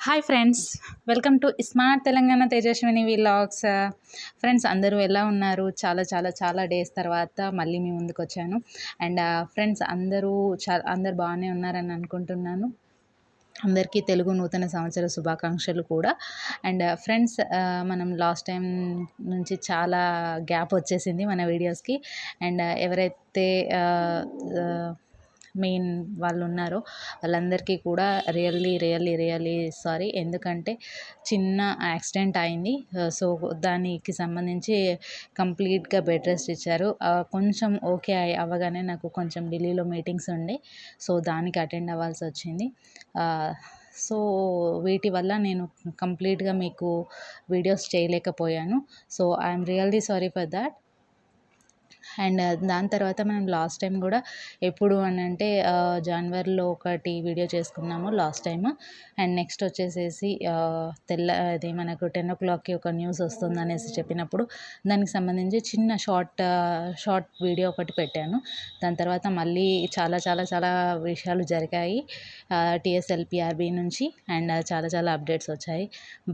Hi friends, welcome to smart Telangana Tejaswini vlogs. Friends అందరూ ఎలా ఉన్నారు? చాలా చాలా చాలా డేస్ తర్వాత మళ్ళీ మీ ముందుకు వచ్చాను. అండ్ ఫ్రెండ్స్ అందరూ బాగానే ఉన్నారని అనుకుంటున్నాను. అందరికీ తెలుగు నూతన సంవత్సర శుభాకాంక్షలు కూడా. అండ్ ఫ్రెండ్స్, మనం లాస్ట్ టైం నుంచి చాలా గ్యాప్ వచ్చేసింది మన వీడియోస్కి. అండ్ ఎవరైతే మెయిన్ వాళ్ళు ఉన్నారో వాళ్ళందరికీ కూడా రియల్లీ సారీ. ఎందుకంటే చిన్న యాక్సిడెంట్ అయింది. సో దానికి సంబంధించి కంప్లీట్గా బెడ్ రెస్ట్ ఇచ్చారు. కొంచెం ఓకే అవ్వగానే నాకు కొంచెం ఢిల్లీలో మీటింగ్స్ ఉండే, సో దానికి అటెండ్ అవ్వాల్సి వచ్చింది. సో వీటి వల్ల నేను కంప్లీట్గా మీకు వీడియోస్ చేయలేకపోయాను. So I'm really sorry for that. And దాని తర్వాత మనం లాస్ట్ టైం కూడా ఎప్పుడు అని అంటే జనవరిలో ఒకటి వీడియో చేసుకున్నాము లాస్ట్ టైం. అండ్ నెక్స్ట్ వచ్చేసేసి అది మనకు 10 o'clockకి ఒక న్యూస్ వస్తుంది అనేసి చెప్పినప్పుడు దానికి సంబంధించి చిన్న షార్ట్ వీడియో ఒకటి పెట్టాను. దాని తర్వాత మళ్ళీ చాలా చాలా చాలా విషయాలు జరిగాయి టీఎస్ఎల్పిఆర్బి నుంచి. అండ్ చాలా అప్డేట్స్ వచ్చాయి.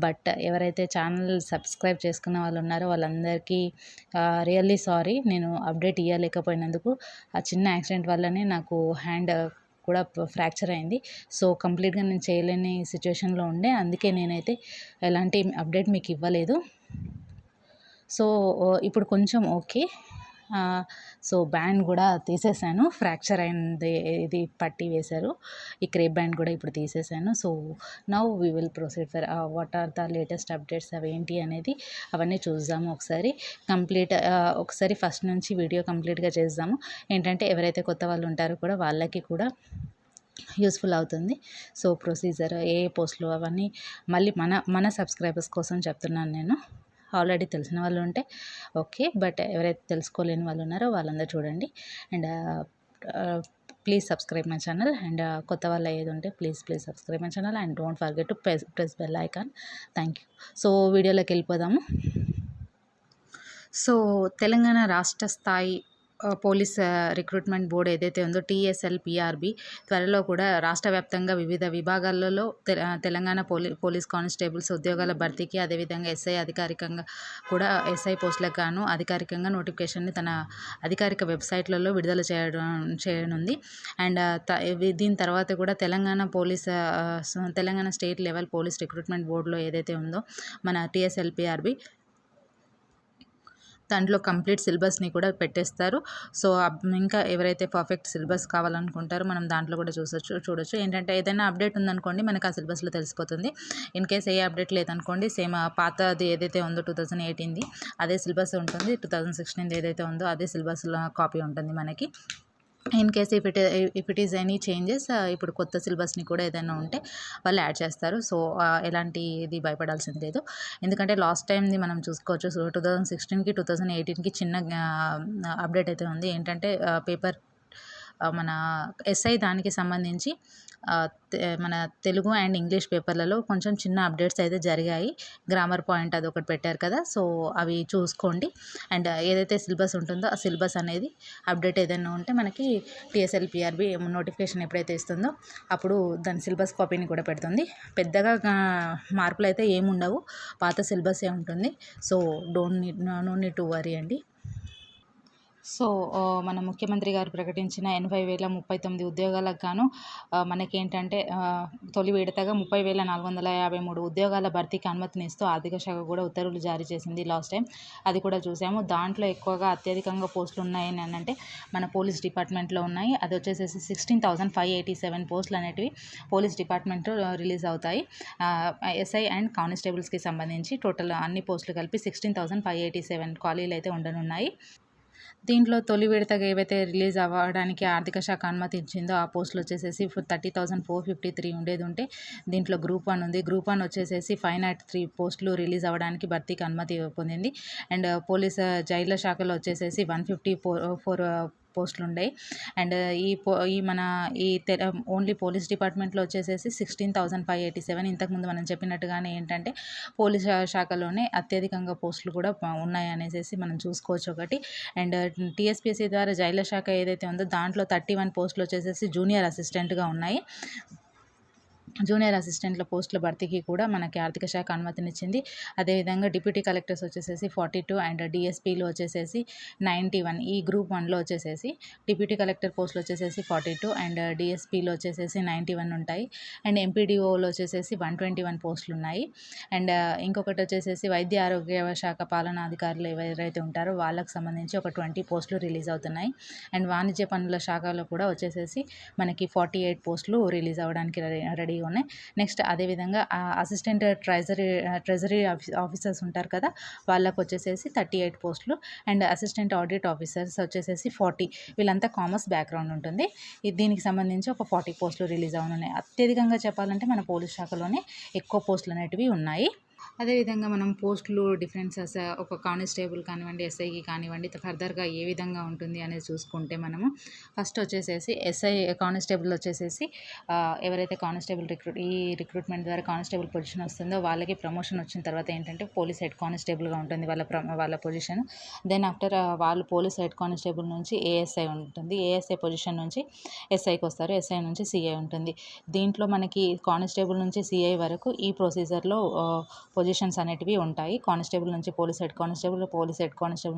బట్ ఎవరైతే ఛానల్ సబ్స్క్రైబ్ చేసుకున్న వాళ్ళు ఉన్నారో వాళ్ళందరికీ రియల్లీ సారీ, నేను అప్డేట్ ఇవ్వలేకపోయినందుకు. ఆ చిన్న యాక్సిడెంట్ వల్లనే నాకు హ్యాండ్ కూడా ఫ్రాక్చర్ అయింది. సో కంప్లీట్గా నేను చేయలేని సిచ్యువేషన్లో ఉండే, అందుకే నేనైతే ఎలాంటి అప్డేట్ మీకు ఇవ్వలేదు. సో ఇప్పుడు కొంచెం ఓకే. సో బ్యాండ్ కూడా తీసేసాను, ఫ్రాక్చర్ అయింది, ఇది పట్టి వేశారు. ఈ క్రేప్ బ్యాండ్ కూడా ఇప్పుడు తీసేసాను. So now we will proceed for what are the latest updates అవి ఏంటి అనేది అవన్నీ చూద్దాము ఒకసారి ఫస్ట్ నుంచి వీడియో కంప్లీట్గా చేద్దాము. ఏంటంటే ఎవరైతే కొత్త వాళ్ళు ఉంటారో కూడా వాళ్ళకి కూడా యూస్ఫుల్ అవుతుంది. సో ప్రొసీజర్ ఏ పోస్టులు అవన్నీ మళ్ళీ మన సబ్స్క్రైబర్స్ కోసం చెప్తున్నాను నేను. ఆల్రెడీ తెలిసిన వాళ్ళు ఉంటే ఓకే, బట్ ఎవరైతే తెలుసుకోలేని వాళ్ళు ఉన్నారో వాళ్ళందరూ చూడండి. And please subscribe my channel. And కొత్త వాళ్ళు ఏది ఉంటే please subscribe my channel and don't forget to press bell icon. Thank you. So వీడియోలోకి వెళ్ళిపోదాము. సో తెలంగాణ రాష్ట్ర స్థాయి పోలీస్ రిక్రూట్మెంట్ బోర్డు ఏదైతే ఉందో టీఎస్ఎల్పిఆర్బి త్వరలో కూడా రాష్ట్ర వ్యాప్తంగా వివిధ విభాగాలలో తెలంగాణ పోలీస్ కానిస్టేబుల్స్ ఉద్యోగాల భర్తీకి, అదేవిధంగా ఎస్ఐ అధికారికంగా కూడా ఎస్ఐ పోస్టులకు గాను అధికారికంగా నోటిఫికేషన్ని తన అధికారిక వెబ్సైట్లలో విడుదల చేయనుంది. అండ్ దీని తర్వాత కూడా Telangana state level police recruitment బోర్డులో ఏదైతే ఉందో మన టీఎస్ఎల్పిఆర్బి, దాంట్లో కంప్లీట్ సిలబస్ని కూడా పెట్టేస్తారు. సో ఇంకా ఎవరైతే పర్ఫెక్ట్ సిలబస్ కావాలనుకుంటారో మనం దాంట్లో కూడా చూడొచ్చు. ఏంటంటే ఏదైనా అప్డేట్ ఉందనుకోండి మనకు ఆ సిలబస్లో తెలిసిపోతుంది. ఇన్ కేస్ ఏ అప్డేట్ లేదనుకోండి సేమ్ పాతది ఏదైతే ఉందో 2018ది అదే సిలబస్ ఉంటుంది, 2016 ఏదైతే ఉందో అదే సిలబస్లో కాపీ ఉంటుంది మనకి. In case if it is any changes, ఇప్పుడు కొత్త సిలబస్ని కూడా ఏదైనా ఉంటే వాళ్ళు యాడ్ చేస్తారు. సో ఎలాంటి ఇది భయపడాల్సింది లేదు. ఎందుకంటే లాస్ట్ టైంది మనం చూసుకోవచ్చు. సో 2016కి 2018కి చిన్న అప్డేట్ అయితే ఉంది. ఏంటంటే పేపర్ మన ఎస్ఐ దానికి సంబంధించి మన తెలుగు అండ్ ఇంగ్లీష్ పేపర్లలో కొంచెం చిన్న అప్డేట్స్ అయితే జరిగాయి. గ్రామర్ పాయింట్ అది ఒకటి పెట్టారు కదా, సో అవి చూసుకోండి. అండ్ ఏదైతే సిలబస్ ఉంటుందో ఆ సిలబస్ అనేది అప్డేట్ ఏదైనా ఉంటే మనకి టీఎస్ఎల్పిఆర్బి నోటిఫికేషన్ ఎప్పుడైతే ఇస్తుందో అప్పుడు దాని సిలబస్ కాపీని కూడా పెడుతుంది. పెద్దగా మార్పులు అయితే ఏముండవు, పాత సిలబసే ఉంటుంది. So no need to worry అండి. సో మన ముఖ్యమంత్రి గారు ప్రకటించిన 80,039 ఉద్యోగాలకు గాను మనకేంటంటే తొలి విడతగా 30,453 ఉద్యోగాల భర్తీకి అనుమతినిస్తూ ఆర్థిక శాఖ కూడా ఉత్తర్వులు జారీ చేసింది లాస్ట్ టైం. అది కూడా చూసాము. దాంట్లో ఎక్కువగా అత్యధికంగా పోస్టులు ఉన్నాయని అంటే మన పోలీస్ డిపార్ట్మెంట్లో ఉన్నాయి. అది వచ్చేసేసి 16,587 పోస్టులు అనేటివి పోలీస్ డిపార్ట్మెంట్లో రిలీజ్ అవుతాయి. ఎస్ఐ అండ్ కానిస్టేబుల్స్కి సంబంధించి టోటల్ అన్ని పోస్టులు కలిపి 16,587 ఖాళీలు అయితే ఉండనున్నాయి. దీంట్లో తొలి విడతగా ఏవైతే రిలీజ్ అవ్వడానికి ఆర్థిక శాఖ అనుమతించిందో ఆ పోస్టులు వచ్చేసేసి 30,453 ఉండేది ఉంటే దీంట్లో గ్రూప్ 1 ఉంది. గ్రూప్ 1 వచ్చేసేసి 503 పోస్టులు రిలీజ్ అవ్వడానికి భర్తీకి అనుమతి పొందింది. అండ్ పోలీస్ జైళ్ళ శాఖలో వచ్చేసేసి 154 పోస్టులు ఉన్నాయి. అండ్ ఓన్లీ పోలీస్ డిపార్ట్మెంట్లో వచ్చేసేసి 16,587. ఇంతకుముందు మనం చెప్పినట్టుగానే ఏంటంటే పోలీస్ శాఖలోనే అత్యధికంగా పోస్టులు కూడా ఉన్నాయనేసి మనం చూసుకోవచ్చు ఒకటి. అండ్ టీఎస్పీఎస్సీ ద్వారా జైళ్ళ శాఖ ఏదైతే ఉందో దాంట్లో 31 పోస్టులు వచ్చేసేసి జూనియర్ అసిస్టెంట్గా ఉన్నాయి. జూనియర్ అసిస్టెంట్ల పోస్టుల భర్తీకి కూడా మనకి ఆర్థిక శాఖ అనుమతినిచ్చింది. అదేవిధంగా డిప్యూటీ కలెక్టర్స్ వచ్చేసేసి 42 అండ్ డిఎస్పీలు వచ్చేసేసి 91. ఈ గ్రూప్ 1లో వచ్చేసేసి డిప్యూటీ కలెక్టర్ పోస్టులు వచ్చేసేసి 42 అండ్ డిఎస్పీలు వచ్చేసేసి 91 ఉంటాయి. అండ్ ఎంపీడీఓలో వచ్చేసేసి 121 పోస్టులు ఉన్నాయి. అండ్ ఇంకొకటి వచ్చేసేసి వైద్య ఆరోగ్య శాఖ పాలనాధికారులు ఎవరైతే ఉంటారో వాళ్ళకి సంబంధించి ఒక 20 పోస్టులు రిలీజ్ అవుతున్నాయి. అండ్ వాణిజ్య పనుల శాఖలో కూడా వచ్చేసేసి మనకి 48 పోస్టులు రిలీజ్ అవ్వడానికి రెడీ ఉన్నాయి. నెక్స్ట్ అదేవిధంగా అసిస్టెంట్ ట్రెజరీ ఆఫీసర్స్ ఉంటారు కదా, వాళ్ళకు వచ్చేసేసి 38 పోస్టులు అండ్ అసిస్టెంట్ ఆడిట్ ఆఫీసర్స్ వచ్చేసేసి 40. వీళ్ళంతా కామర్స్ బ్యాక్గ్రౌండ్ ఉంటుంది. దీనికి సంబంధించి ఒక 40 పోస్టులు రిలీజ్ అవుతున్నాయి. అత్యధికంగా చెప్పాలంటే మన పోలీస్ శాఖలోనే ఎక్కువ పోస్టులు అనేటివి ఉన్నాయి. అదేవిధంగా మనం పోస్టులు డిఫరెన్సెస్ ఒక కానిస్టేబుల్ కానివ్వండి, ఎస్ఐకి కానివ్వండి, ఫర్దర్గా ఏ విధంగా ఉంటుంది అనేది చూసుకుంటే మనము ఫస్ట్ వచ్చేసేసి ఎస్ఐ కానిస్టేబుల్ వచ్చేసేసి ఎవరైతే కానిస్టేబుల్ రిక్రూట్మెంట్ ద్వారా కానిస్టేబుల్ పొజిషన్ వస్తుందో వాళ్ళకి ప్రమోషన్ వచ్చిన తర్వాత ఏంటంటే పోలీస్ హెడ్ కానిస్టేబుల్గా ఉంటుంది వాళ్ళ పొజిషన్. దెన్ ఆఫ్టర్ వాళ్ళు పోలీస్ హెడ్ కానిస్టేబుల్ నుంచి ఏఎస్ఐ ఉంటుంది. ఏఎస్ఐ పొజిషన్ నుంచి ఎస్ఐకి వస్తారు. ఎస్ఐ నుంచి సిఐ ఉంటుంది. దీంట్లో మనకి కానిస్టేబుల్ నుంచి సిఐ వరకు ఈ ప్రొసీజర్లో పొజిషన్స్ అనేటివి ఉంటాయి. కానిస్టేబుల్ నుంచి పోలీస్ హెడ్ కానిస్టేబుల్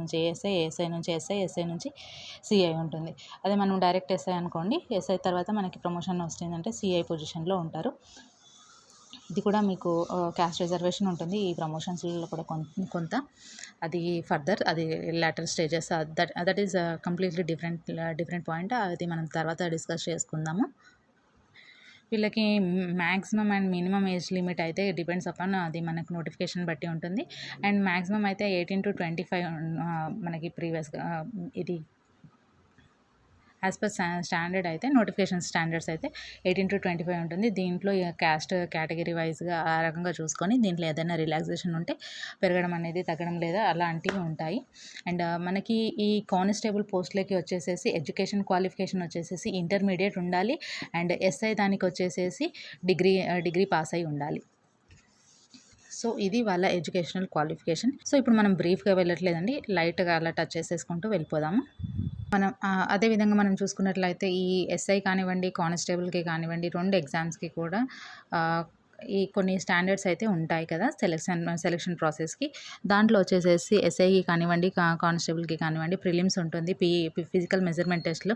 నుంచి ఏఎస్ఐ నుంచి ఎస్ఐ నుంచి సిఐ ఉంటుంది. అదే మనం డైరెక్ట్ ఎస్ఐ అనుకోండి, ఎస్ఐ తర్వాత మనకి ప్రమోషన్ వస్తుందంటే సిఐ పొజిషన్లో ఉంటారు. ఇది కూడా మీకు క్యాస్ట్ రిజర్వేషన్ ఉంటుంది ఈ ప్రమోషన్స్లో కూడా కొంత. అది ఫర్దర్ అది later stages, that is completely different point. అది మనం తర్వాత డిస్కస్ చేసుకుందాము. వీళ్ళకి maximum and minimum age limit అయితే డిపెండ్స్ అపాన్ అది మనకు నోటిఫికేషన్ బట్టి ఉంటుంది. అండ్ మ్యాక్సిమం అయితే 18 to 25 మనకి ప్రీవియస్గా ఇది యాజ్ పర్ స్టాండర్డ్ అయితే నోటిఫికేషన్ స్టాండర్డ్స్ అయితే 18 to 25 ఉంటుంది. దీంట్లో క్యాస్ట్ కేటగిరీ వైజ్గా ఆ రకంగా చూసుకొని దీంట్లో ఏదైనా రిలాక్సేషన్ ఉంటే పెరగడం అనేది తగ్గడం లేదా అలాంటివి ఉంటాయి. అండ్ మనకి ఈ కానిస్టేబుల్ పోస్టులకి వచ్చేసేసి ఎడ్యుకేషన్ క్వాలిఫికేషన్ వచ్చేసేసి ఇంటర్మీడియట్ ఉండాలి. అండ్ ఎస్ఐ దానికి వచ్చేసేసి డిగ్రీ పాస్ అయి ఉండాలి. సో ఇది వాళ్ళ ఎడ్యుకేషనల్ క్వాలిఫికేషన్. సో ఇప్పుడు మనం బ్రీఫ్గా వెళ్ళట్లేదండి, లైట్గా అలా టచ్ చేసేసుకుంటూ వెళ్ళిపోదాము. మనం అదేవిధంగా మనం చూసుకున్నట్లయితే ఈ ఎస్ఐ కానివ్వండి, కానిస్టేబుల్కి కానివ్వండి 2 ఎగ్జామ్స్కి కూడా ఈ కొన్ని స్టాండర్డ్స్ అయితే ఉంటాయి కదా సెలక్షన్ ప్రాసెస్కి. దాంట్లో వచ్చేసేసి ఎస్ఐకి కానివ్వండి, కానిస్టేబుల్కి కానివ్వండి ప్రిలిమ్స్ ఉంటుంది. ఫిజికల్ మెజర్మెంట్ టెస్ట్లు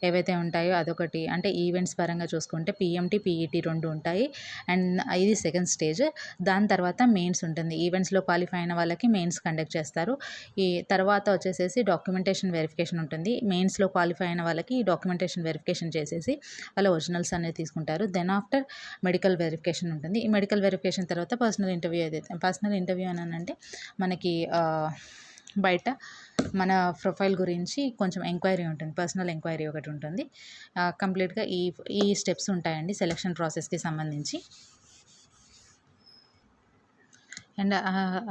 ఏవైతే ఉంటాయో అదొకటి. అంటే ఈవెంట్స్ పరంగా చూసుకుంటే పిఎంటీ, పీఈటీ 2 ఉంటాయి. అండ్ ఇది సెకండ్ స్టేజ్. దాని తర్వాత మెయిన్స్ ఉంటుంది. ఈవెంట్స్లో క్వాలిఫై అయిన వాళ్ళకి మెయిన్స్ కండక్ట్ చేస్తారు. ఈ తర్వాత వచ్చేసేసి డాక్యుమెంటేషన్ వెరిఫికేషన్ ఉంటుంది. మెయిన్స్లో క్వాలిఫై అయిన వాళ్ళకి డాక్యుమెంటేషన్ వెరిఫికేషన్ చేసేసి వాళ్ళ ఒరిజినల్స్ అనేది తీసుకుంటారు. దెన్ ఆఫ్టర్ మెడికల్ వెరిఫికేషన్ ఉంటుంది. ఈ మెడికల్ వెరిఫికేషన్ తర్వాత పర్సనల్ ఇంటర్వ్యూ అని అంటే మనకి బయట మన ప్రొఫైల్ గురించి కొంచెం ఎంక్వైరీ ఉంటుంది. పర్సనల్ ఎంక్వైరీ ఒకటి ఉంటుంది. కంప్లీట్గా ఈ స్టెప్స్ ఉంటాయండి సెలక్షన్ ప్రాసెస్కి సంబంధించి. అండ్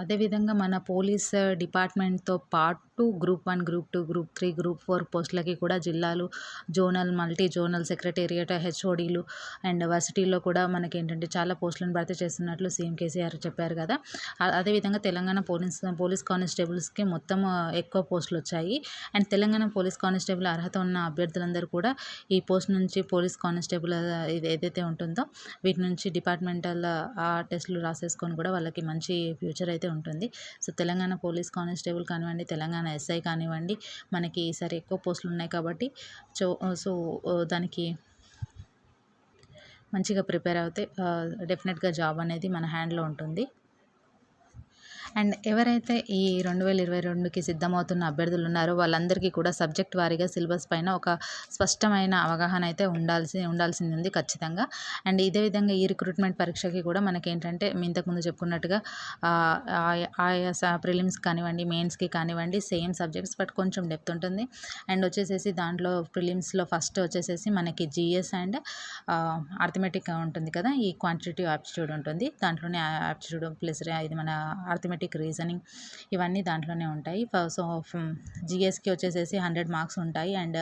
అదేవిధంగా మన పోలీస్ డిపార్ట్మెంట్తో పాటు గ్రూప్ 1, గ్రూప్ 2, గ్రూప్ 3, గ్రూప్ 4 పోస్టులకి కూడా జిల్లాలు, జోనల్, మల్టీ జోనల్ సెక్రటేరియట్, హెచ్ఓడీలు అండ్ వర్సిటీల్లో కూడా మనకి ఏంటంటే చాలా పోస్టులను భర్తీ చేస్తున్నట్లు సీఎం కేసీఆర్ చెప్పారు కదా. అదేవిధంగా తెలంగాణ పోలీస్ కానిస్టేబుల్స్కి మొత్తం ఎక్కువ పోస్టులు వచ్చాయి. అండ్ తెలంగాణ పోలీస్ కానిస్టేబుల్ అర్హత ఉన్న అభ్యర్థులందరూ కూడా ఈ పోస్ట్ నుంచి పోలీస్ కానిస్టేబుల్ ఇది ఏదైతే ఉంటుందో వీటి నుంచి డిపార్ట్మెంటల్ టెస్టులు రాసేసుకొని కూడా వాళ్ళకి మంచి ఫ్యూచర్ అయితే ఉంటుంది. సో తెలంగాణ పోలీస్ కానిస్టేబుల్ కానివ్వండి, తెలంగాణ ఎస్ఐ కానివ్వండి, మనకి ఈసారి ఎక్కువ పోస్టులు ఉన్నాయి కాబట్టి సో దానికి మంచిగా ప్రిపేర్ అవుతే డెఫినెట్గా జాబ్ అనేది మన హ్యాండ్లో ఉంటుంది. అండ్ ఎవరైతే ఈ 2022కి సిద్ధమవుతున్న అభ్యర్థులు ఉన్నారో వాళ్ళందరికీ కూడా సబ్జెక్ట్ వారీగా సిలబస్ పైన ఒక స్పష్టమైన అవగాహన అయితే ఉండాల్సింది ఉంది ఖచ్చితంగా. అండ్ ఇదే విధంగా ఈ రిక్రూట్మెంట్ పరీక్షకి కూడా మనకి ఏంటంటే ఇంతకుముందు చెప్పుకున్నట్టుగా ఆయా ప్రిలిమ్స్ కానివ్వండి, మెయిన్స్కి కానివ్వండి సేమ్ సబ్జెక్ట్స్ బట్ కొంచెం డెప్త్ ఉంటుంది. అండ్ వచ్చేసేసి దాంట్లో ప్రిలిమ్స్లో ఫస్ట్ వచ్చేసేసి మనకి జిఎస్ అండ్ ఆర్థమెటిక్ ఉంటుంది కదా, ఈ క్వాంటిటేటివ్ యాప్టిట్యూడ్ ఉంటుంది. దాంట్లోనే యాప్టిట్యూడ్ ప్లస్ ఇది మన ఆర్థమెటిక్ రీజనింగ్ ఇవన్నీ దాంట్లోనే ఉంటాయి. సో జిఎస్కి వచ్చేసేసి 100 మార్క్స్ ఉంటాయి. అండ్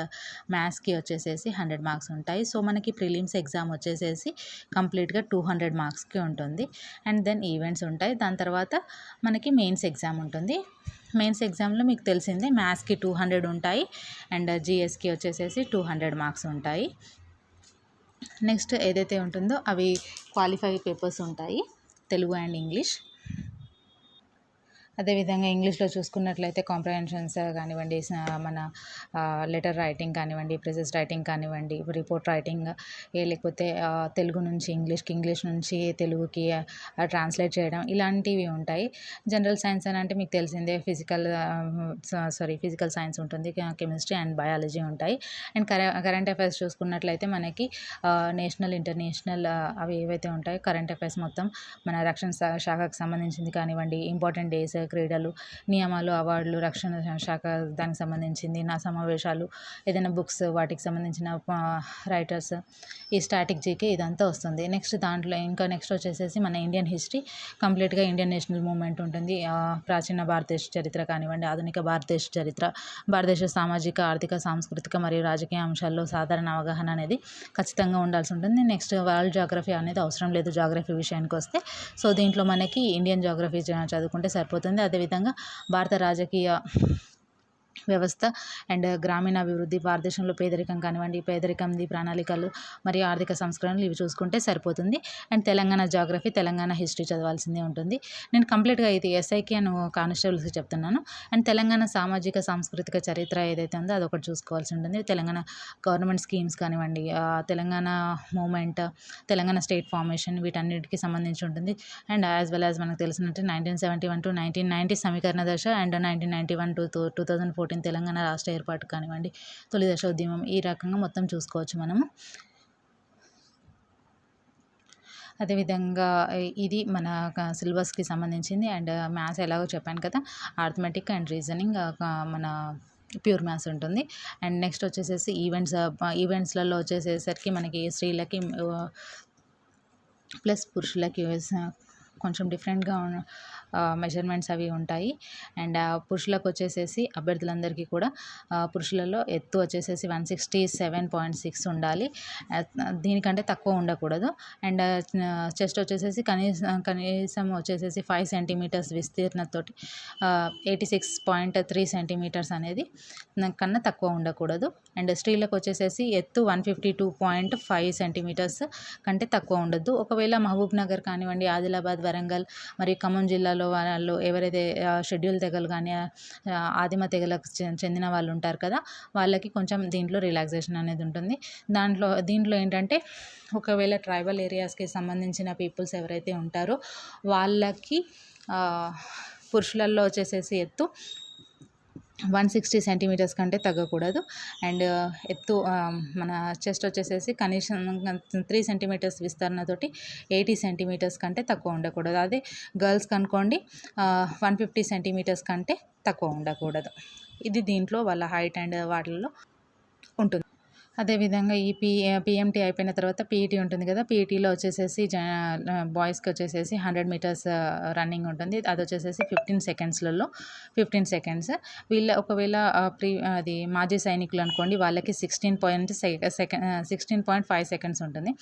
మ్యాథ్స్కి వచ్చేసేసి 100 మార్క్స్ ఉంటాయి. సో మనకి ప్రిలిమ్స్ ఎగ్జామ్ వచ్చేసేసి కంప్లీట్గా 200 మార్క్స్కి ఉంటుంది. అండ్ దెన్ ఈవెంట్స్ ఉంటాయి. దాని తర్వాత మనకి మెయిన్స్ ఎగ్జామ్ ఉంటుంది. మెయిన్స్ ఎగ్జామ్లో మీకు తెలిసిందే మ్యాథ్స్కి 200 ఉంటాయి. అండ్ జిఎస్కి వచ్చేసేసి 200 మార్క్స్ ఉంటాయి. నెక్స్ట్ ఏదైతే ఉంటుందో అవి క్వాలిఫై పేపర్స్ ఉంటాయి, తెలుగు అండ్ ఇంగ్లీష్. అదేవిధంగా ఇంగ్లీష్లో చూసుకున్నట్లయితే కాంప్రహెన్షన్స్ కానివ్వండి, మన లెటర్ రైటింగ్ కానివ్వండి, ప్రెసెస్ రైటింగ్ కానివ్వండి, రిపోర్ట్ రైటింగ్, లేకపోతే తెలుగు నుంచి ఇంగ్లీష్కి, ఇంగ్లీష్ నుంచి తెలుగుకి ట్రాన్స్లేట్ చేయడం, ఇలాంటివి ఉంటాయి. జనరల్ సైన్స్ అని అంటే మీకు తెలిసిందే, ఫిజికల్ సైన్స్ ఉంటుంది, కెమిస్ట్రీ అండ్ బయాలజీ ఉంటాయి. అండ్ కరెంట్ అఫైర్స్ చూసుకున్నట్లయితే మనకి నేషనల్, ఇంటర్నేషనల్ అవి ఏవైతే ఉంటాయో కరెంట్ అఫైర్స్ మొత్తం మన రక్షణ శాఖకు సంబంధించింది కానివ్వండి, ఇంపార్టెంట్ డేస్, క్రీడలు, నియమాలు, అవార్డులు, రక్షణ శాఖ దానికి సంబంధించింది, నా సమావేశాలు, ఏదైనా బుక్స్ వాటికి సంబంధించిన రైటర్స్, ఈ స్టాటిక్ జీకే ఇదంతా వస్తుంది. నెక్స్ట్ నెక్స్ట్ వచ్చేసేసి మన ఇండియన్ హిస్టరీ, కంప్లీట్గా ఇండియన్ నేషనల్ మూవ్మెంట్ ఉంటుంది. ప్రాచీన భారతదేశ చరిత్ర కానివ్వండి, ఆధునిక భారతదేశ చరిత్ర, భారతదేశ సామాజిక, ఆర్థిక, సాంస్కృతిక మరియు రాజకీయ అంశాల్లో సాధారణ అవగాహన అనేది ఖచ్చితంగా ఉండాల్సి ఉంటుంది. నెక్స్ట్ వరల్డ్ జాగ్రఫీ అనేది అవసరం లేదు జాగ్రఫీ విషయానికి వస్తే. సో దీంట్లో మనకి ఇండియన్ జాగ్రఫీ చదువుకుంటే సరిపోతుంది. అదేవిధంగా భారత రాజకీయ వ్యవస్థ అండ్ గ్రామీణాభివృద్ధి, భారతదేశంలో పేదరికం కానివ్వండి, పేదరికంది ప్రణాళికలు మరియు ఆర్థిక సంస్కరణలు ఇవి చూసుకుంటే సరిపోతుంది. And Telangana geography, Telangana history చదవాల్సిందే ఉంటుంది. నేను కంప్లీట్గా ఇది ఎస్ఐకి అండ్ కానిస్టేబుల్స్కి చెప్తున్నాను. అండ్ తెలంగాణ సామాజిక, సాంస్కృతిక చరిత్ర ఏదైతే ఉందో అదొకటి చూసుకోవాల్సి ఉంటుంది. తెలంగాణ గవర్నమెంట్ స్కీమ్స్ కానివ్వండి, Telangana movement, Telangana state formation, వీటన్నిటికీ సంబంధించి ఉంటుంది. అండ్ యాజ్ వెల్ యాజ్ మనకు తెలిసినట్టు 1971 to 1990 సమీకరణ దశ అండ్ 1991 to 2014 తెలంగాణ రాష్ట్ర ఏర్పాటు కానివ్వండి, తొలి దశ ఉద్యమం, ఈ రకంగా మొత్తం చూసుకోవచ్చు మనము. అదేవిధంగా ఇది మన సిలబస్కి సంబంధించింది. అండ్ మ్యాథ్స్ ఎలాగో చెప్పాను కదా, ఆర్థమెటిక్ అండ్ రీజనింగ్ మన ప్యూర్ మ్యాథ్స్ ఉంటుంది. అండ్ నెక్స్ట్ వచ్చేసేసి ఈవెంట్స్లలో వచ్చేసేసరికి మనకి స్త్రీలకి ప్లస్ పురుషులకి కొంచెం డిఫరెంట్గా మెజర్మెంట్స్ అవి ఉంటాయి. అండ్ పురుషులకు వచ్చేసేసి అభ్యర్థులందరికీ కూడా పురుషులలో ఎత్తు వచ్చేసేసి 167.6 ఉండాలి, దీనికంటే తక్కువ ఉండకూడదు. అండ్ చెస్ట్ వచ్చేసేసి కనీసం వచ్చేసేసి 5 సెంటీమీటర్స్ విస్తీర్ణతోటి 86.3 సెంటీమీటర్స్ అనేది కన్నా తక్కువ ఉండకూడదు. అండ్ స్త్రీలకు వచ్చేసేసి ఎత్తు 152.5 సెంటీమీటర్స్ కంటే తక్కువ ఉండొద్దు. ఒకవేళ మహబూబ్ నగర్ కానివ్వండి, ఆదిలాబాద్, వరంగల్ మరియు ఖమ్మం జిల్లాలో వాళ్ళు ఎవరైతే షెడ్యూల్ తెగలు కానీ ఆదిమ తెగలకు చెందిన వాళ్ళు ఉంటారు కదా, వాళ్ళకి కొంచెం దీంట్లో రిలాక్సేషన్ అనేది ఉంటుంది. దీంట్లో ఏంటంటే ఒకవేళ ట్రైబల్ ఏరియాస్కి సంబంధించిన పీపుల్స్ ఎవరైతే ఉంటారో వాళ్ళకి పురుషులలో వచ్చేసేసి ఎత్తు 160 సెంటీమీటర్స్ కంటే తగ్గకూడదు. అండ్ ఎత్తు మన చెస్ట్ వచ్చేసేసి కనీసం 3 సెంటీమీటర్స్ విస్తరణతోటి 80 సెంటీమీటర్స్ కంటే తక్కువ ఉండకూడదు. అదే గర్ల్స్కి అనుకోండి 150 సెంటీమీటర్స్ కంటే తక్కువ ఉండకూడదు. ఇది దీంట్లో వాళ్ళ హైట్ అండ్ వాటిల్లో ఉంటుంది. అదేవిధంగా ఈ పిఎంటీ అయిపోయిన తర్వాత పీఈటీ ఉంటుంది కదా, పీఈటీలో వచ్చేసేసి బాయ్స్కి వచ్చేసేసి 100 మీటర్స్ రన్నింగ్ ఉంటుంది. అది వచ్చేసేసి 15 సెకండ్స్. ఒకవేళ అది మాజీ సైనికులు అనుకోండి, వాళ్ళకి 16.5 సెకండ్స్ ఉంటుంది.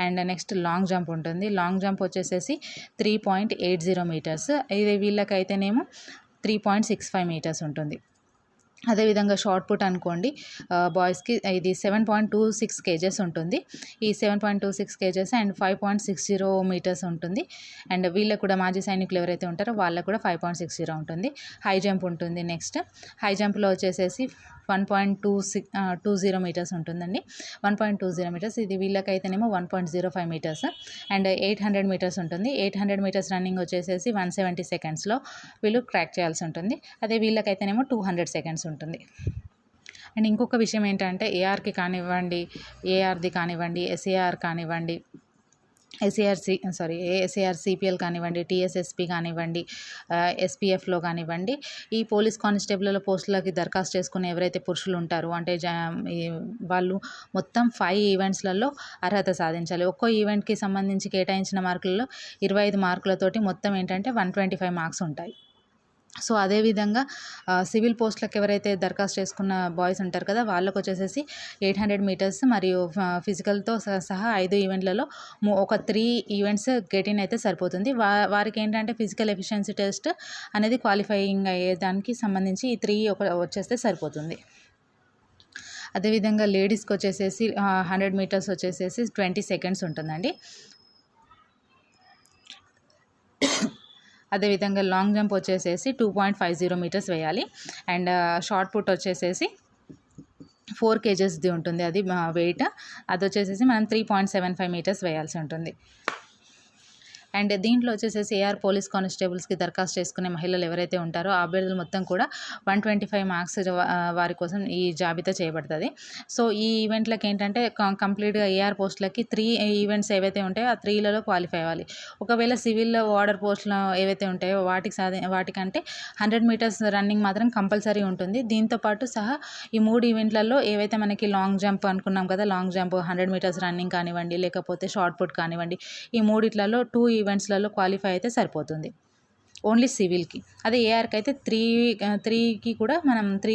అండ్ నెక్స్ట్ లాంగ్ జంప్ ఉంటుంది. లాంగ్ జంప్ వచ్చేసేసి 3.80 మీటర్స్. ఇది వీళ్ళకైతేనేమో 3.65 మీటర్స్ ఉంటుంది. అదేవిధంగా షార్ట్ పుట్ అనుకోండి, బాయ్స్కి ఇది 7.26 కేజెస్ ఉంటుంది. ఈ 7.26 కేజెస్ అండ్ 5.60 మీటర్స్ ఉంటుంది. అండ్ వీళ్ళకు కూడా మాజీ సైనికులు ఎవరైతే ఉంటారో వాళ్ళకు కూడా 5.60 ఉంటుంది. హై జంప్ ఉంటుంది. నెక్స్ట్ హై జంప్లో వచ్చేసేసి 1.20 మీటర్స్ ఉంటుందండి. 1.20 మీటర్స్, ఇది వీళ్ళకైతేనేమో 1.05 మీటర్స్. అండ్ 800 మీటర్స్ ఉంటుంది. 800 మీటర్స్ రన్నింగ్ వచ్చేసేసి 170 సెకండ్స్లో వీళ్ళు క్రాక్ చేయాల్సి ఉంటుంది. అదే వీళ్ళకైతేనేమో 200 సెకండ్స్ ఉంటుంది. అండ్ ఇంకొక విషయం ఏంటంటే ఏఆర్ది కానివ్వండి, ఎస్ఏఆర్ కానివ్వండి, ఏఎస్ఏఆర్ సిపిఎల్ కానివ్వండి, టీఎస్ఎస్పి కానివ్వండి, ఎస్పీఎఫ్లో కానివ్వండి, ఈ పోలీస్ కానిస్టేబుల్ పోస్టులకి దరఖాస్తు చేసుకుని ఎవరైతే పురుషులు ఉంటారో అంటే వాళ్ళు మొత్తం 5 ఈవెంట్స్లలో అర్హత సాధించాలి. ఒక్కో ఈవెంట్కి సంబంధించి కేటాయించిన మార్కులలో 25 మార్కులతోటి మొత్తం ఏంటంటే 125 మార్క్స్ ఉంటాయి. సో అదేవిధంగా సివిల్ పోస్టులకు ఎవరైతే దరఖాస్తు చేసుకున్న బాయ్స్ ఉంటారు కదా, వాళ్ళకు వచ్చేసేసి 800 మీటర్స్ మరియు ఫిజికల్తో సహా 5 ఈవెంట్లలో ఒక 3 ఈవెంట్స్ గెటిన్ అయితే సరిపోతుంది. వారికి ఏంటంటే ఫిజికల్ ఎఫిషియన్సీ టెస్ట్ అనేది క్వాలిఫైయింగ్ అయ్యేదానికి సంబంధించి ఈ 3 వచ్చేస్తే సరిపోతుంది. అదేవిధంగా లేడీస్కి వచ్చేసేసి 100 మీటర్స్ వచ్చేసేసి 20 సెకండ్స్ ఉంటుందండి. అదేవిధంగా లాంగ్ జంప్ వచ్చేసేసి 2.50 మీటర్స్ వేయాలి. అండ్ షార్ట్ పుట్ వచ్చేసేసి 4 కేజెస్ది ఉంటుంది, అది వెయిట్. అది వచ్చేసేసి మనం 3.75 మీటర్స్ వేయాల్సి ఉంటుంది. అండ్ దీంట్లో వచ్చేసేసి ఏఆర్ పోలీస్ కానిస్టేబుల్స్కి దరఖాస్తు చేసుకునే మహిళలు ఎవరైతే ఉంటారో ఆ అభ్యర్థులు మొత్తం కూడా 125 మార్క్స్ వారి కోసం ఈ జాబితా చేయబడుతుంది. సో ఈ ఈవెంట్లకి ఏంటంటే కంప్లీట్గా ఏఆర్ పోస్టులకి 3 ఈవెంట్స్ ఏవైతే ఉంటాయో ఆ 3లలో క్వాలిఫై అవ్వాలి. ఒకవేళ సివిల్ వార్డర్ పోస్టులు ఏవైతే ఉంటాయో వాటికంటే 100 మీటర్స్ రన్నింగ్ మాత్రం కంపల్సరీ ఉంటుంది. దీంతోపాటు సహా ఈ 3 ఈవెంట్లలో ఏవైతే మనకి లాంగ్ జంప్ అనుకున్నాం కదా, లాంగ్ జంప్ 100 మీటర్స్ రన్నింగ్ కానివ్వండి, లేకపోతే షార్ట్ పుట్ కానివ్వండి, ఈ మూడిట్లలో 2 ఈవెంట్స్లలో క్వాలిఫై అయితే సరిపోతుంది ఓన్లీ సివిల్కి. అదే ఏఆర్కి అయితే 3కి కూడా మనం 3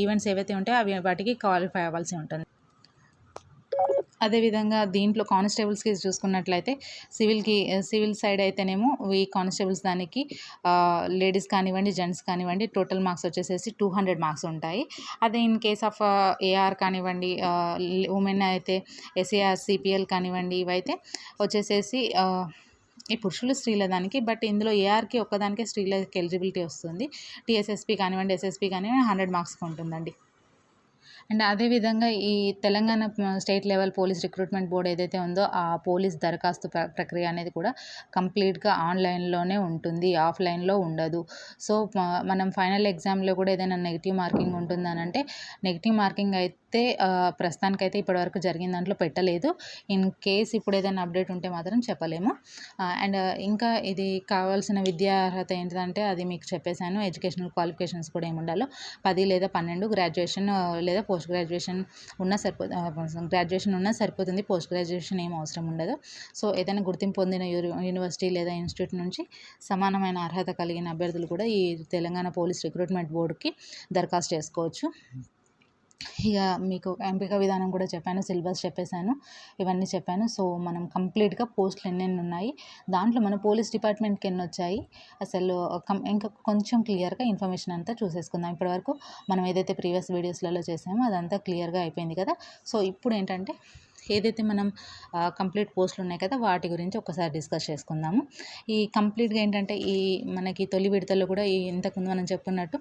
ఈవెంట్స్ ఏవైతే ఉంటాయో వాటికి క్వాలిఫై అవ్వాల్సి ఉంటుంది. అదేవిధంగా దీంట్లో కానిస్టేబుల్స్కి చూసుకున్నట్లయితే సివిల్ సైడ్ అయితేనేమో ఈ కానిస్టేబుల్స్ దానికి లేడీస్ కానివ్వండి, జెంట్స్ కానివ్వండి టోటల్ మార్క్స్ వచ్చేసేసి 200 మార్క్స్ ఉంటాయి. అదే ఇన్ కేస్ ఆఫ్ ఏఆర్ కానివ్వండి, ఉమెన్ అయితే ఎస్ఏఆర్, సిపిఎల్ కానివ్వండి, ఇవైతే వచ్చేసేసి ఈ పురుషులు స్త్రీల దానికి. బట్ ఇందులో ఏఆర్కి ఒక్కదానికే స్త్రీలకి ఎలిజిబిలిటీ వస్తుంది. టీఎస్ఎస్పీ కానివ్వండి, ఎస్ఎస్పీ కానివ్వండి 100 మార్క్స్కి ఉంటుందండి. అండ్ అదేవిధంగా ఈ Telangana state level police recruitment board ఏదైతే ఉందో ఆ పోలీస్ దరఖాస్తు ప్రక్రియ అనేది కూడా కంప్లీట్గా ఆన్లైన్లోనే ఉంటుంది, ఆఫ్లైన్లో ఉండదు. సో మనం ఫైనల్ ఎగ్జామ్లో కూడా ఏదైనా నెగిటివ్ మార్కింగ్ ఉంటుందని అంటే నెగిటివ్ మార్కింగ్ అయితే ప్రస్తుతానికైతే ఇప్పటివరకు జరిగిన దాంట్లో పెట్టలేదు. ఇన్ కేస్ ఇప్పుడు ఏదైనా అప్డేట్ ఉంటే మాత్రం చెప్పలేము. అండ్ ఇంకా ఇది కావాల్సిన విద్యా అర్హత ఏంటంటే అది మీకు చెప్పేశాను. ఎడ్యుకేషనల్ క్వాలిఫికేషన్స్ కూడా ఏమి ఉండాలో 10 లేదా 12 గ్రాడ్యుయేషన్ లేదా పోస్ట్ గ్రాడ్యుయేషన్ గ్రాడ్యుయేషన్ ఉన్నా సరిపోతుంది. పోస్ట్ గ్రాడ్యుయేషన్ ఏం అవసరం ఉండదు. సో ఏదైనా గుర్తింపు పొందిన యూనివర్సిటీ లేదా ఇన్స్టిట్యూట్ నుంచి సమానమైన అర్హత కలిగిన అభ్యర్థులు కూడా ఈ తెలంగాణ పోలీస్ రిక్రూట్మెంట్ బోర్డుకి దరఖాస్తు చేసుకోవచ్చు. ఇక మీకు ఎంపిక విధానం కూడా చెప్పాను, సిలబస్ చెప్పేశాను, ఇవన్నీ చెప్పాను. సో మనం కంప్లీట్గా పోస్టులు ఎన్నెన్ని ఉన్నాయి, దాంట్లో మన పోలీస్ డిపార్ట్మెంట్కి ఎన్ని వచ్చాయి, అసలు ఇంకా కొంచెం క్లియర్గా ఇన్ఫర్మేషన్ అంతా చూసేసుకుందాం. ఇప్పటివరకు మనం ఏదైతే ప్రీవియస్ వీడియోస్లలో చేసామో అదంతా క్లియర్గా అయిపోయింది కదా. సో ఇప్పుడు ఏంటంటే ఏదైతే మనం కంప్లీట్ పోస్టులు ఉన్నాయి కదా వాటి గురించి ఒకసారి డిస్కస్ చేసుకుందాము. ఈ కంప్లీట్గా ఏంటంటే ఈ మనకి తొలి విడతలో కూడా ఇంతకుముందు మనం చెప్పుకున్నట్టు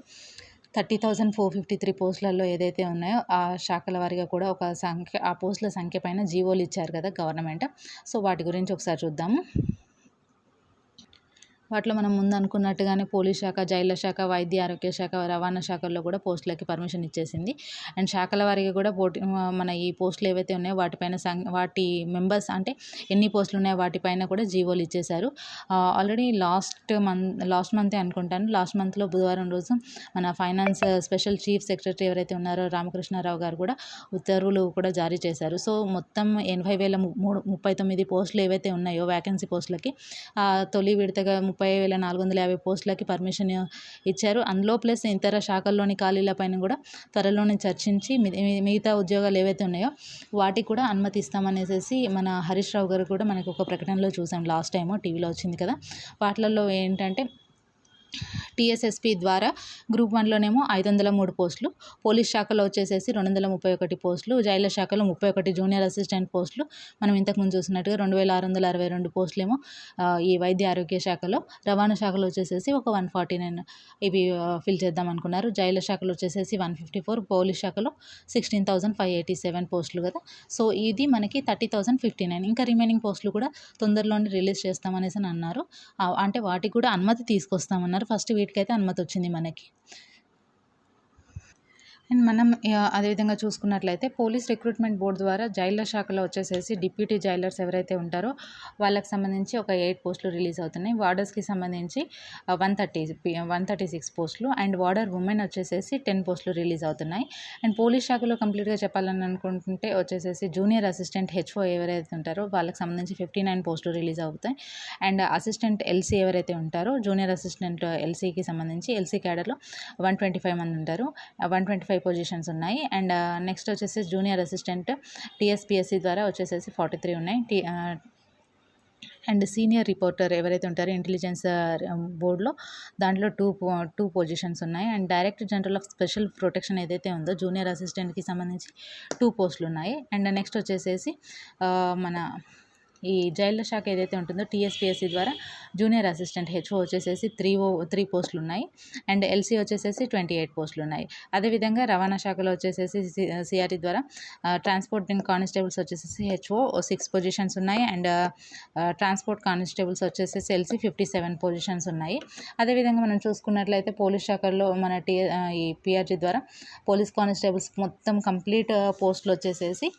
30,453 పోస్టులలో ఏదైతే ఉన్నాయో ఆ శాఖల వారీగా కూడా ఒక సంఖ్య, ఆ పోస్టుల సంఖ్య పైన జీవోలు ఇచ్చారు కదా గవర్నమెంట్. సో వాటి గురించి ఒకసారి చూద్దాము. వాటిలో మనం ముందు అనుకున్నట్టుగానే పోలీస్ శాఖ, జైళ్ళ శాఖ, వైద్య ఆరోగ్య శాఖ, రవాణా శాఖల్లో కూడా పోస్టులకి పర్మిషన్ ఇచ్చేసింది. అండ్ శాఖల వారీగా కూడా మన ఈ పోస్టులు ఏవైతే ఉన్నాయో వాటిపైన వాటి మెంబర్స్ అంటే ఎన్ని పోస్టులు ఉన్నాయో వాటిపైన కూడా జీవోలు ఇచ్చేశారు. ఆల్రెడీ లాస్ట్ మంతే అనుకుంటాను, లాస్ట్ మంత్లో బుధవారం రోజు మన ఫైనాన్స్ స్పెషల్ చీఫ్ సెక్రటరీ ఎవరైతే ఉన్నారో రామకృష్ణారావు గారు కూడా ఉత్తర్వులు కూడా జారీ చేశారు. సో మొత్తం 80,039 పోస్టులు ఏవైతే ఉన్నాయో వ్యాకెన్సీ పోస్టులకి తొలి విడతగా 30,450 పోస్టులకి పర్మిషన్ ఇచ్చారు. అందులో ప్లస్ ఇతర శాఖల్లోని ఖాళీలపైన కూడా త్వరలోనే చర్చించి మిగతా ఉద్యోగాలు ఏవైతే ఉన్నాయో వాటికి కూడా అనుమతి ఇస్తామనేసి మన హరీష్ రావు గారు కూడా మనకు ఒక ప్రకటనలో చూసాం, లాస్ట్ టైం టీవీలో వచ్చింది కదా. వాటిలలో ఏంటంటే టీఎస్ఎస్పీ ద్వారా గ్రూప్ 1లోనేమో 503 పోస్టులు, పోలీస్ శాఖలో వచ్చేసేసి 231 పోస్టులు, జైళ్ళ శాఖలో 31 జూనియర్ అసిస్టెంట్ పోస్టులు, మనం ఇంతకుముందు చూసినట్టుగా 2,662 పోస్టులేమో ఈ వైద్య ఆరోగ్య శాఖలో, రవాణా శాఖలో వచ్చేసేసి ఒక 149 ఇవి ఫిల్ చేద్దాం అనుకున్నారు. జైళ్ళ శాఖలో వచ్చేసేసి 154, పోలీస్ శాఖలో 16,587 పోస్టులు కదా. సో ఇది మనకి 30,059. ఇంకా రిమైనింగ్ పోస్టులు కూడా తొందరలోనే రిలీజ్ చేస్తామనేసి అన్నారు. అంటే వాటికి కూడా అనుమతి తీసుకొస్తామన్నారు. ఫస్ట్ వీటికైతే అనుమతి వచ్చింది మనకి. అండ్ మనం అదేవిధంగా చూసుకున్నట్లయితే పోలీస్ రిక్రూట్మెంట్ బోర్డు ద్వారా జైళ్ళ శాఖలో వచ్చేసేసి డిప్యూటీ జైలర్స్ ఎవరైతే ఉంటారో వాళ్ళకి సంబంధించి ఒక 8 పోస్టులు రిలీజ్ అవుతున్నాయి. వార్డర్స్కి సంబంధించి 136 పోస్టులు అండ్ వార్డర్ ఉమెన్ వచ్చేసేసి 10 పోస్టులు రిలీజ్ అవుతున్నాయి. అండ్ పోలీస్ శాఖలో కంప్లీట్గా చెప్పాలని అనుకుంటుంటే వచ్చేసేసి జూనియర్ అసిస్టెంట్ హెచ్ఓ ఎవరైతే ఉంటారో వాళ్ళకి సంబంధించి 59 పోస్టులు రిలీజ్ అవుతాయి. అండ్ అసిస్టెంట్ ఎల్సీ ఎవరైతే ఉంటారో జూనియర్ అసిస్టెంట్ ఎల్సీకి సంబంధించి ఎల్సీ క్యాడర్లో 125 మంది ఉంటారు, 125 పొజిషన్స్ ఉన్నాయి. అండ్ నెక్స్ట్ వచ్చేసి జూనియర్ అసిస్టెంట్ టీఎస్పీఎస్సీ ద్వారా వచ్చేసేసి 43 ఉన్నాయి. అండ్ సీనియర్ రిపోర్టర్ ఎవరైతే ఉంటారో ఇంటెలిజెన్స్ బోర్డులో దాంట్లో 2 పొజిషన్స్ ఉన్నాయి. And director general of special protection ఏదైతే ఉందో జూనియర్ అసిస్టెంట్కి సంబంధించి 2 పోస్టులు ఉన్నాయి. అండ్ నెక్స్ట్ వచ్చేసేసి మన ఈ జైళ్ళ శాఖ ఏదైతే ఉంటుందో టీఎస్పీఎస్సీ ద్వారా జూనియర్ అసిస్టెంట్ హెచ్ఓ వచ్చేసేసి 3 పోస్టులు ఉన్నాయి. అండ్ ఎల్సీ వచ్చేసేసి 28 పోస్టులు ఉన్నాయి. అదేవిధంగా రవాణా శాఖలో వచ్చేసేసి సిఆర్టీ ద్వారా ట్రాన్స్పోర్టింగ్ కానిస్టేబుల్స్ వచ్చేసేసి హెచ్ఓ 6 పొజిషన్స్ ఉన్నాయి. అండ్ ట్రాన్స్పోర్ట్ కానిస్టేబుల్స్ వచ్చేసేసి ఎల్సీ 57 పొజిషన్స్ ఉన్నాయి. అదేవిధంగా మనం చూసుకున్నట్లయితే పోలీస్ శాఖల్లో మన ఈ పిఆర్టీ ద్వారా పోలీస్ కానిస్టేబుల్స్ మొత్తం కంప్లీట్ పోస్టులు వచ్చేసేసి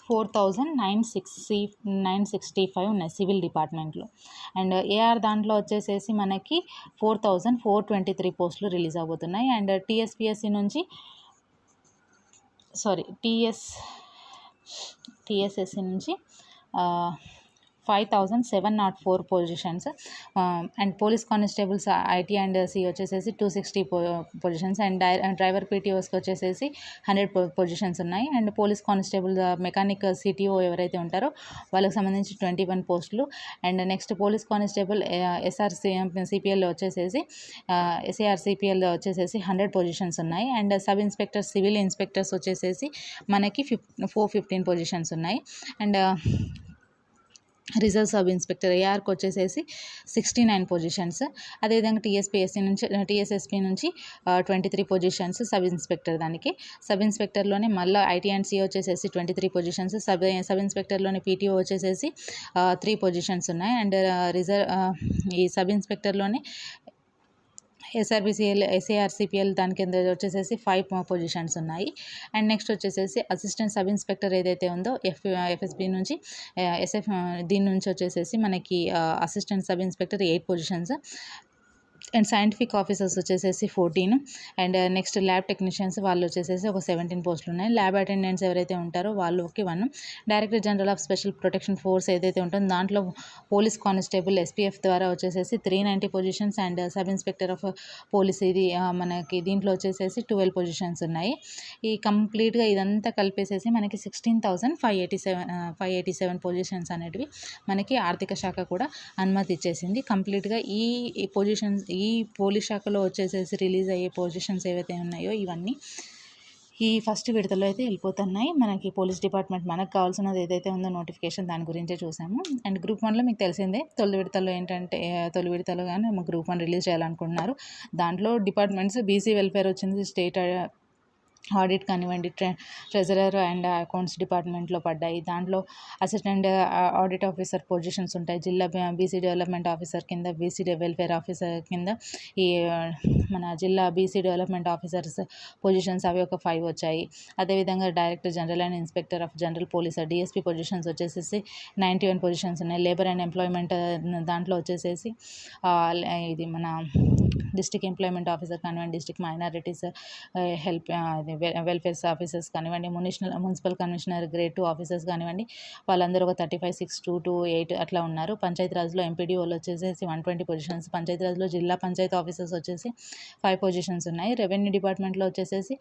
4,965 ఉన్నాయి సివిల్ డిపార్ట్మెంట్లో. అండ్ ఏఆర్ దాంట్లో వచ్చేసేసి మనకి 4,423 పోస్టులు రిలీజ్ అవబోతున్నాయి. అండ్ టీఎస్పీఎస్సీ నుంచి టీఎస్ఎస్సీ నుంచి 5,704 positions. And police constables IT and C వచ్చేసేసి 260 పొజిషన్స్. అండ్ డ్రైవర్ పీటీఓస్కి వచ్చేసేసి 100 పొజిషన్స్ ఉన్నాయి. And police constable mechanic CTO ఎవరైతే ఉంటారో వాళ్ళకి సంబంధించి 21 పోస్టులు. And next police constable CPL వచ్చేసేసి ఎస్ఏఆర్సిపిఎల్ వచ్చేసేసి 100 పొజిషన్స్ ఉన్నాయి. And sub inspector civil inspectors వచ్చేసేసి మనకి 415 పొజిషన్స్ ఉన్నాయి. అండ్ రిజర్వ్ సబ్ ఇన్స్పెక్టర్ ఏఆర్కి వచ్చేసేసి 69 పొజిషన్స్. అదేవిధంగా టీఎస్ఎస్పీ నుంచి 23 పొజిషన్స్ సబ్ ఇన్స్పెక్టర్. సబ్ ఇన్స్పెక్టర్లోనే మళ్ళీ ఐటీ అండ్ సి వచ్చేసేసి 23 పొజిషన్స్. సబ్ ఇన్స్పెక్టర్లోని పీటీఓ వచ్చేసేసి 3 పొజిషన్స్ ఉన్నాయి. అండ్ ఈ సబ్ ఇన్స్పెక్టర్లోనే ఎస్ఏఆర్సిపిఎల్ దాని కింద వచ్చేసేసి 5 పొజిషన్స్ ఉన్నాయి. అండ్ నెక్స్ట్ వచ్చేసేసి అసిస్టెంట్ సబ్ ఇన్స్పెక్టర్ ఏదైతే ఉందో ఎఫ్ఎస్బి నుంచి దీని నుంచి వచ్చేసేసి మనకి assistant sub inspector 8 positions. And scientific officers వచ్చేసేసి 14. అండ్ నెక్స్ట్ ల్యాబ్ టెక్నీషియన్స్ వాళ్ళు వచ్చేసేసి ఒక 17 పోస్టులు ఉన్నాయి. ల్యాబ్ అటెండెంట్స్ ఎవరైతే ఉంటారో వాళ్ళకి 1. Director general of special protection force ఏదైతే ఉంటుందో దాంట్లో పోలీస్ కానిస్టేబుల్ ఎస్పీఎఫ్ ద్వారా వచ్చేసేసి 390 positions. And sub inspector of police ఇది మనకి దీంట్లో వచ్చేసేసి 12 పొజిషన్స్ ఉన్నాయి. ఈ కంప్లీట్గా ఇదంతా కలిపేసేసి మనకి 16,587 పొజిషన్స్ అనేటివి మనకి ఆర్థిక శాఖ కూడా అనుమతి ఇచ్చేసింది. కంప్లీట్గా ఈ పొజిషన్స్ ఈ పోలీస్ శాఖలో వచ్చేసేసి రిలీజ్ అయ్యే పొజిషన్స్ ఏవైతే ఉన్నాయో ఇవన్నీ ఈ ఫస్ట్ విడతలో అయితే వెళ్ళిపోతున్నాయి. మనకి పోలీస్ డిపార్ట్మెంట్ మనకు కావాల్సినది ఏదైతే ఉందో నోటిఫికేషన్ దాని గురించే చూసాము. అండ్ గ్రూప్ 1లో మీకు తెలిసిందే తొలి విడతలో కానీ గ్రూప్ 1 రిలీజ్ చేయాలనుకుంటున్నారు. దాంట్లో డిపార్ట్మెంట్స్ బీసీ వెల్ఫేర్ వచ్చింది, స్టేట్ ఆడిట్ కానివ్వండి, ట్రెజరర్ అండ్ అకౌంట్స్ డిపార్ట్మెంట్లో పడ్డాయి. దాంట్లో అసిస్టెంట్ ఆడిట్ ఆఫీసర్ పొజిషన్స్ ఉంటాయి. జిల్లా బీసీ డెవలప్మెంట్ ఆఫీసర్ కింద, బీసీ వెల్ఫేర్ ఆఫీసర్ కింద ఈ మన జిల్లా బీసీ డెవలప్మెంట్ ఆఫీసర్స్ పొజిషన్స్ అవి ఒక 5 వచ్చాయి. అదేవిధంగా director general and inspector of general police DSP positions వచ్చేసేసి 91 పొజిషన్స్ ఉన్నాయి. లేబర్ అండ్ ఎంప్లాయ్మెంట్ దాంట్లో వచ్చేసేసి ఇది మన డిస్ట్రిక్ట్ ఎంప్లాయ్మెంట్ ఆఫీసర్ కానివ్వండి, district minorities help welfare officers కానివ్వండి, మున్సిపల్ కమిషనర్ గ్రేడ్ 2 ఆఫీసర్స్ కానివ్వండి, వాళ్ళందరూ ఒక 35, 6, 2 to 8 అట్లా ఉన్నారు. పంచాయతీరాజ్లో ఎంపీడీఓలు వచ్చేసేసి 120 పొజిషన్స్. పంచాయతీరాజ్లో జిల్లా పంచాయతీ ఆఫీసర్స్ వచ్చేసి 5 పొజిషన్స్ ఉన్నాయి. రెవెన్యూ డిపార్ట్మెంట్లో వచ్చేసేసి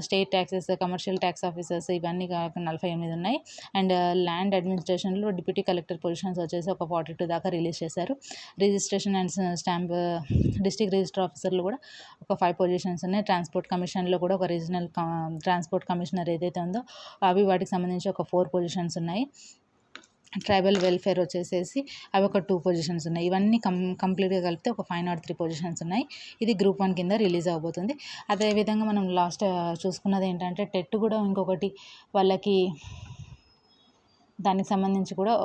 state taxes, commercial tax officers ఇవన్నీ 48 ఉన్నాయి. అండ్ ల్యాండ్ అడ్మినిస్ట్రేషన్లో డిప్యూటీ కలెక్టర్ పొజిషన్స్ వచ్చేసి ఒక 42 దాకా రిలీజ్ చేశారు. Registration and stamp district register ఆఫీసర్లు కూడా ఒక 5 పొజిషన్స్ ఉన్నాయి. ట్రాన్స్పోర్ట్ కమిషన్లో కూడా ఒక రీజనల్ ట్రాన్స్పోర్ట్ కమిషనర్ ఏదైతే ఉందో వాటికి సంబంధించి ఒక 4 పొజిషన్స్ ఉన్నాయి. ట్రైబల్ వెల్ఫేర్ వచ్చేసేసి అవి ఒక 2 పొజిషన్స్ ఉన్నాయి. ఇవన్నీ కంప్లీట్గా కలిపితే ఒక 503 పొజిషన్స్ ఉన్నాయి. ఇది గ్రూప్ 1 కింద రిలీజ్ అవబోతుంది. అదేవిధంగా మనం లాస్ట్ చూసుకున్నది ఏంటంటే టెట్ కూడా ఇంకొకటి వాళ్ళకి దానికి సంబంధించి కూడా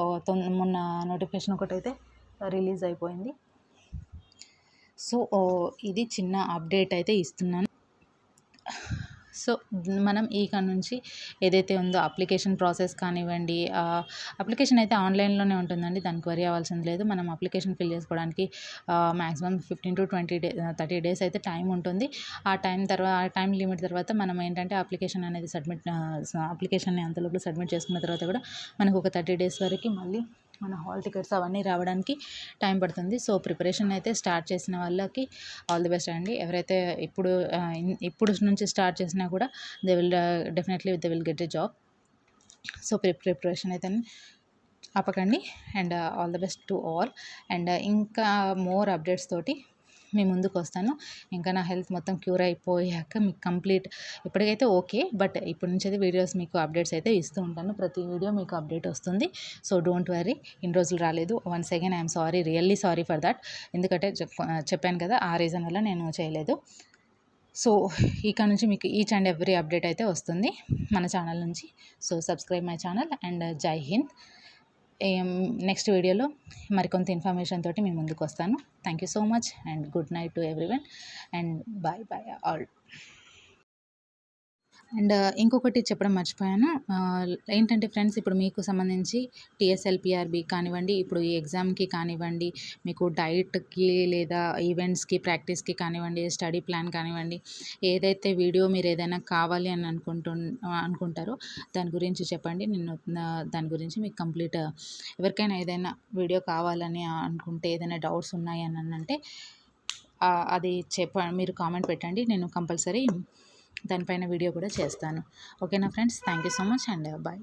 మొన్న నోటిఫికేషన్ ఒకటైతే రిలీజ్ అయిపోయింది. సో ఇది చిన్న అప్డేట్ అయితే ఇస్తున్నాను. సో మనం ఇక నుంచి ఏదైతే ఉందో అప్లికేషన్ ప్రాసెస్ కానివ్వండి, అప్లికేషన్ అయితే ఆన్లైన్లోనే ఉంటుందండి, దానికి వరి అవ్వాల్సింది లేదు. మనం అప్లికేషన్ ఫిల్ చేసుకోవడానికి మ్యాక్సిమం 15 to 30 days అయితే టైం ఉంటుంది. ఆ టైం లిమిట్ తర్వాత మనం ఏంటంటే అప్లికేషన్ అనేది అప్లికేషన్ని అంతలోపు సబ్మిట్ చేసుకున్న తర్వాత కూడా మనకు ఒక 30 days వరకు మళ్ళీ మన హాల్ టికెట్స్ అవన్నీ రావడానికి టైం పడుతుంది. సో ప్రిపరేషన్ అయితే స్టార్ట్ చేసిన వాళ్ళకి ఆల్ ది బెస్ట్ అండి. ఎవరైతే ఇప్పుడు నుంచి స్టార్ట్ చేసినా కూడా they will get a job. So preparation అయితే ఆపకండి. And all the best to all. And ఇంకా మోర్ అప్డేట్స్ తోటి మీ ముందుకు వస్తాను. ఇంకా నా హెల్త్ మొత్తం క్యూర్ అయిపోయాక మీకు కంప్లీట్ ఇప్పటికైతే ఓకే. బట్ ఇప్పటి నుంచి అయితే వీడియోస్ మీకు అప్డేట్స్ అయితే ఇస్తూ ఉంటాను. ప్రతి వీడియో మీకు అప్డేట్ వస్తుంది. సో డోంట్ వరీ, ఇన్ని రోజులు రాలేదు. Once again I'm sorry, really sorry for that. ఎందుకంటే చెప్పాను కదా, ఆ రీజన్ వల్ల నేను చేయలేదు. సో ఇక నుంచి మీకు ఈచ్ అండ్ ఎవ్రీ అప్డేట్ అయితే వస్తుంది మన ఛానల్ నుంచి. So subscribe my channel and జై హింద్. నెక్స్ట్ వీడియోలో మరికొంత ఇన్ఫర్మేషన్ తోటి మీ ముందుకు వస్తాను. Thank you so much and good night to everyone and bye bye all. And ఇంకొకటి చెప్పడం మర్చిపోయాను. ఏంటంటే ఫ్రెండ్స్, ఇప్పుడు మీకు సంబంధించి టీఎస్ఎల్పిఆర్బి కానివ్వండి, ఇప్పుడు ఈ ఎగ్జామ్కి కానివ్వండి, మీకు డైట్కి లేదా ఈవెంట్స్కి ప్రాక్టీస్కి కానివ్వండి, స్టడీ ప్లాన్ కానివ్వండి, ఏదైతే వీడియో మీరు ఏదైనా కావాలి అని అనుకుంటారో దాని గురించి చెప్పండి. నేను దాని గురించి మీకు కంప్లీట్, ఎవరికైనా ఏదైనా వీడియో కావాలని అనుకుంటే, ఏదైనా డౌట్స్ ఉన్నాయి అని అంటే అది మీరు కామెంట్ పెట్టండి. నేను కంపల్సరీ దానిపైన వీడియో కూడా చేస్తాను. ఓకేనా friends, thank you so much and bye.